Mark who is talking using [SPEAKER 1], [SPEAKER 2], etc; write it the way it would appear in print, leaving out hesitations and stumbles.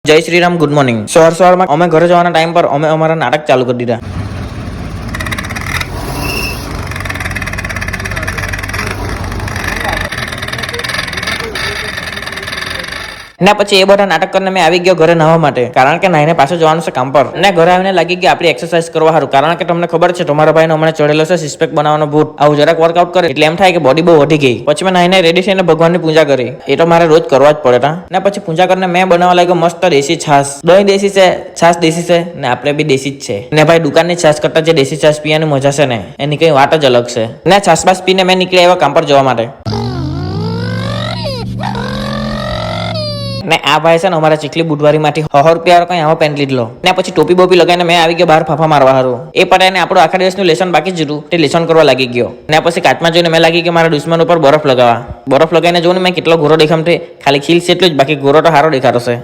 [SPEAKER 1] જય Shri Ram, good morning. સવારમાં અમે ઘરે જવાના ટાઈમ પર અમે અમારા નાટક ચાલુ કરી દીધા. ને પછી એ બધા નાટક કરીને મેં આવી ગયો ઘરે નવા માટે, કારણ કે નાઈને પાછું જવાનું છે કામ પર. ને ઘરે આવીને લાગી ગઈ આપણી એક્સરસાઇઝ કરવા સારું, કારણ કે તમને ખબર છે તમારા ભાઈને હમણાં ચડેલો છે સિક્સ પેક બનાવવાનો ભૂત. આવું જરાક વર્કઆઉટ કરે એટલે એમ થાય કે બોડી બહુ વધી ગઈ. પછી મેં નાઈને રેડી થઈને ભગવાનની પૂજા કરી. એ તો મારે રોજ કરવા જ પડે. ને પછી પૂજા કરીને મેં બનાવવા લાગ્યો મસ્ત દેશી છાશ. દહીં દેશી છે, છાશ દેશી છે, ને આપણે બી દેશી જ છે. ને ભાઈ દુકાનની છાશ કરતા જે દેશી છાશ પીવાની મજા છે ને એની કઈ વાત જ અલગ છે. ને છાશ બાશ પીને મેં નીકળી આવ્યો કામ પર જવા માટે. ને આ ભાઈ છે ને અમારા ચીખલી બુધવારી માંથી 100 રૂપિયા કઈ આવો પેન્ટ લીધો. ને પછી ટોપી બોપી લગાવીને મેં આવી ગયો બહાર ફાફા મારવા હારું. એ પટાઈને આપણું આખા દિવસનું લેસન બાકી જ હતું તે લેસન કરવા લાગી ગયો. ને પછી કાચમાં જોઈને મેં લાગી ગયો મારા દુશ્મન ઉપર બરફ લગાવવા. બરફ લગાવીને જોઉં ને મેં કેટલો ગોરો દેખામ તે ખાલી ખીલ છે એટલું જ, બાકી ગોરો તો સારો દેખાતો છે.